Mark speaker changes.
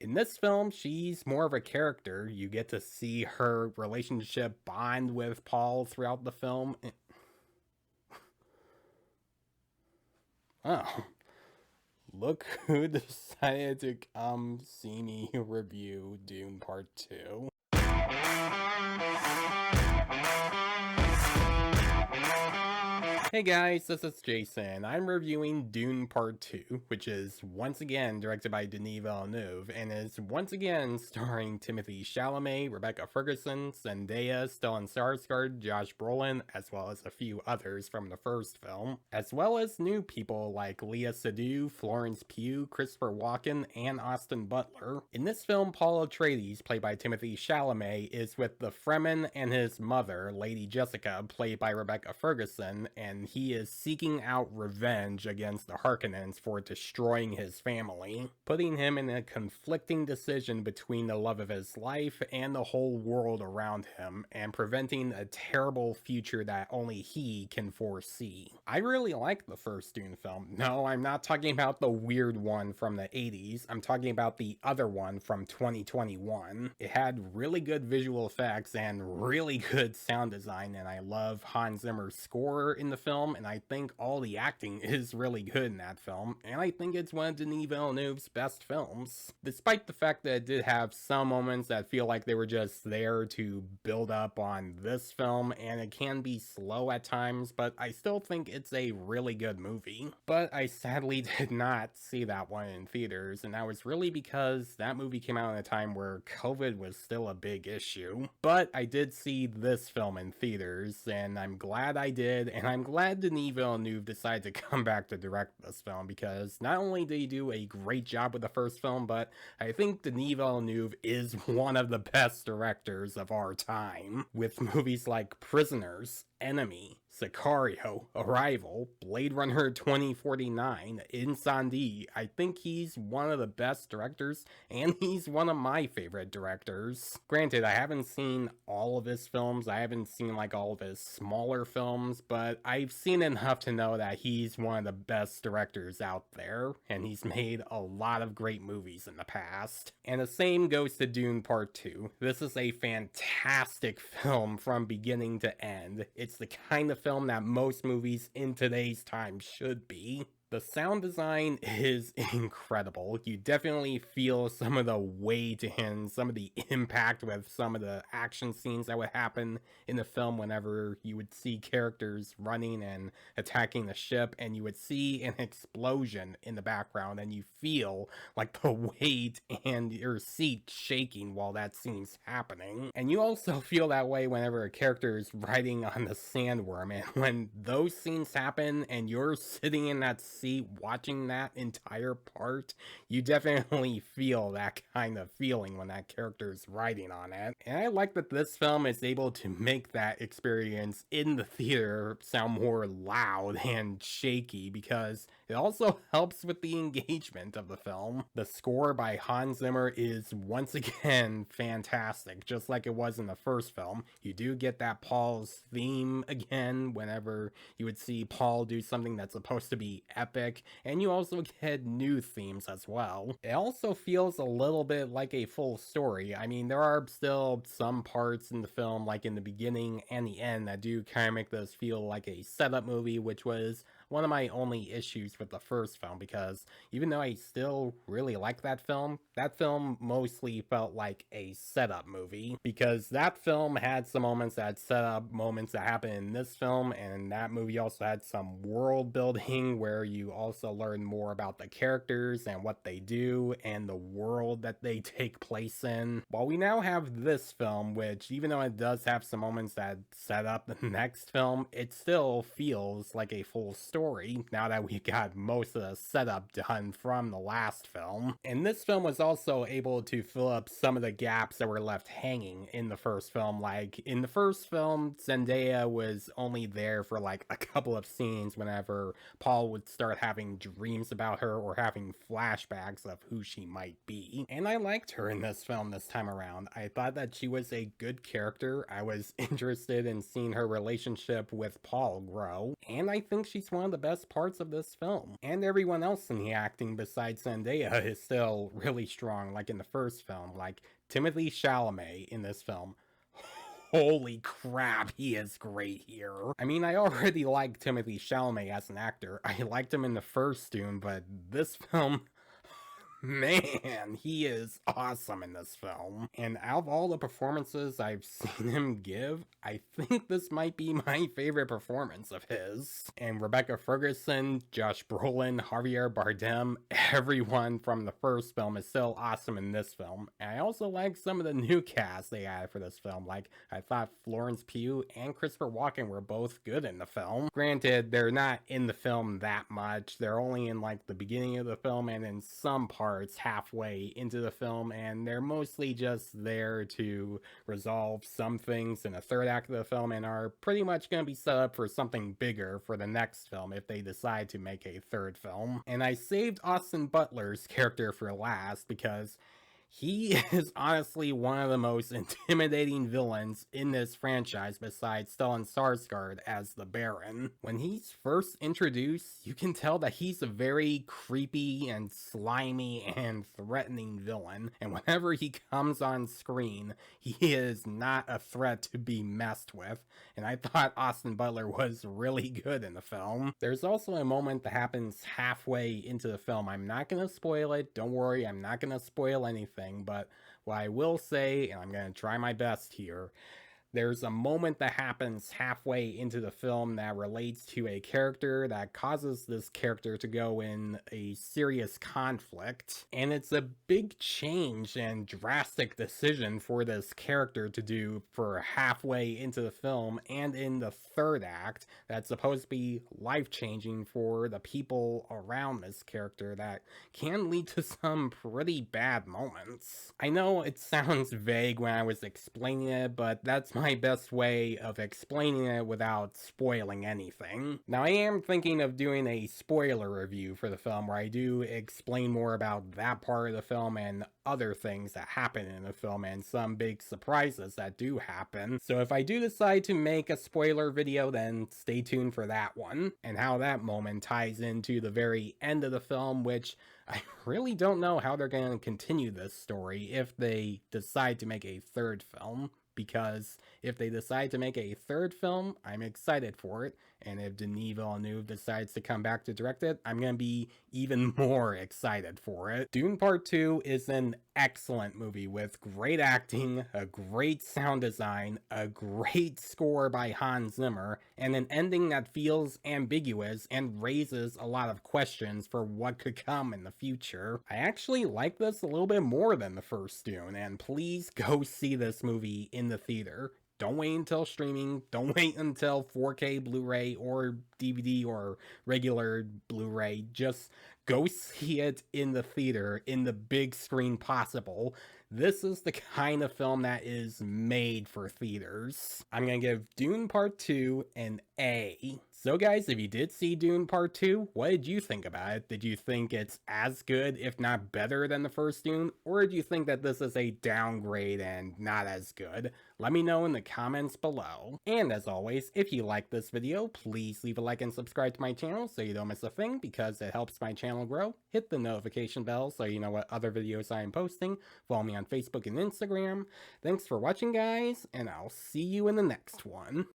Speaker 1: In this film, she's more of a character. You get to see her relationship bond with Paul throughout the film. Oh, look who decided to come see me review Dune Part 2. Hey guys, this is Jason. I'm reviewing Dune Part 2, which is once again directed by Denis Villeneuve, and is once again starring Timothée Chalamet, Rebecca Fergusson, Zendaya, Stellan Skarsgard, Josh Brolin, as well as a few others from the first film, as well as new people like Léa Seydoux, Florence Pugh, Christopher Walken, and Austin Butler. In this film, Paul Artaties, played by Timothée Chalamet, is with the Fremen and his mother, Lady Jessica, played by Rebecca Fergusson, and he is seeking out revenge against the Harkinins for destroying his family, putting him in a conflicting decision between the love of his life and the whole world around him, and preventing a terrible future that only he can foresee. I really like the first Dune film. No, I'm not talking about the weird one from the 80s, I'm talking about the other one from 2021. It had really good visual effects and really good sound design, and I love Hans Zimmer's score in the film, and I think all the acting is really good in that film, and I think it's one of Denis Villeneuve's best films. Despite the fact that it did have some moments that feel like they were just there to build up on this film, and it can be slow at times, but I still think it's a really good movie. But I sadly did not see that one in theaters, and that was really because that movie came out at a time where COVID was still a big issue. But I did see this film in theaters, and I'm glad I did, and I'm glad Denis Villeneuve decided to come back to direct this film, because not only did he do a great job with the first film, but I think Denis Villeneuve is one of the best directors of our time, with movies like Prisoners, Enemy, Sicario, Arrival, Blade Runner 2049, Incendie. I think he's one of the best directors, and he's one of my favorite directors. Granted, I haven't seen all of his films, I haven't seen like all of his smaller films, but I've seen enough to know that he's one of the best directors out there, and he's made a lot of great movies in the past. And the same goes to Dune Part 2. This is a fantastic film from beginning to end. It's the kind of film that most movies in today's time should be. The sound design is incredible. You definitely feel some of the weight and some of the impact with some of the action scenes that would happen in the film whenever you would see characters running and attacking the ship, and you would see an explosion in the background, and you feel like the weight and your seat shaking while that scene's happening. And you also feel that way whenever a character is riding on the sandworm, and when those scenes happen and you're sitting in that seat watching that entire part, you definitely feel that kind of feeling when that character is riding on it. And I like that this film is able to make that experience in the theater sound more loud and shaky, because it also helps with the engagement of the film. The score by Hans Zimmer is once again fantastic, just like it was in the first film. You do get that Paul's theme again whenever you would see Paul do something that's supposed to be epic, and you also get new themes as well. It also feels a little bit like a full story. I mean, there are still some parts in the film, like in the beginning and the end, that do kind of make this feel like a setup movie, which was one of my only issues with the first film, because even though I still really like that film mostly felt like a setup movie, because that film had some moments that set up moments that happen in this film, and that movie also had some world building where you also learn more about the characters and what they do and the world that they take place in. While we now have this film, which even though it does have some moments that set up the next film, it still feels like a full story now that we got most of the setup done from the last film. And this film was also able to fill up some of the gaps that were left hanging in the first film. Like in the first film, Zendaya was only there for like a couple of scenes whenever Paul would start having dreams about her or having flashbacks of who she might be. And I liked her in this film this time around. I thought that she was a good character. I was interested in seeing her relationship with Paul grow, and I think she's one one of the best parts of this film. And everyone else in the acting besides Zendaya is still really strong, like in the first film, like Timothée Chalamet in this film. Holy crap, he is great here. I mean, I already liked Timothée Chalamet as an actor. I liked him in the first Dune, but this film, man, he is awesome in this film. And out of all the performances I've seen him give, I think this might be my favorite performance of his. And Rebecca Fergusson, Josh Brolin, Javier Bardem, everyone from the first film is still awesome in this film. And I also like some of the new cast they added for this film. Like, I thought Florence Pugh and Christopher Walken were both good in the film. Granted, they're not in the film that much. They're only in like the beginning of the film and in some parts halfway into the film, and they're mostly just there to resolve some things in the third act of the film and are pretty much going to be set up for something bigger for the next film if they decide to make a third film. And I saved Austin Butler's character for last because he is honestly one of the most intimidating villains in this franchise besides Stellan Skarsgard as the Baron. When he's first introduced, you can tell that he's a very creepy and slimy and threatening villain, and whenever he comes on screen, he is not a threat to be messed with, and I thought Austin Butler was really good in the film. There's also a moment that happens halfway into the film. I'm not going to spoil it, don't worry, I'm not going to spoil anything. But what I will say, and I'm going to try my best here, there's a moment that happens halfway into the film that relates to a character that causes this character to go in a serious conflict. And it's a big change and drastic decision for this character to do for halfway into the film and in the third act that's supposed to be life-changing for the people around this character that can lead to some pretty bad moments. I know it sounds vague when I was explaining it, but that's my best way of explaining it without spoiling anything. Now, I am thinking of doing a spoiler review for the film where I do explain more about that part of the film and other things that happen in the film and some big surprises that do happen. So if I do decide to make a spoiler video, then stay tuned for that one and how that moment ties into the very end of the film, which I really don't know how they're going to continue this story if they decide to make a third film. Because if they decide to make a third film, I'm excited for it. And if Denis Villeneuve decides to come back to direct it, I'm going to be even more excited for it. Dune Part 2 is an excellent movie with great acting, a great sound design, a great score by Hans Zimmer, and an ending that feels ambiguous and raises a lot of questions for what could come in the future. I actually like this a little bit more than the first Dune, and please go see this movie in the theater. Don't wait until streaming, don't wait until 4K Blu-ray or DVD or regular Blu-ray, just go see it in the theater, in the big screen possible. This is the kind of film that is made for theaters. I'm gonna give Dune Part 2 an A. So guys, if you did see Dune Part 2, what did you think about it? Did you think it's as good, if not better than the first Dune? Or did you think that this is a downgrade and not as good? Let me know in the comments below. And as always, if you like this video, please leave a like and subscribe to my channel so you don't miss a thing because it helps my channel grow. Hit the notification bell so you know what other videos I am posting. Follow me on Facebook and Instagram. Thanks for watching guys, and I'll see you in the next one.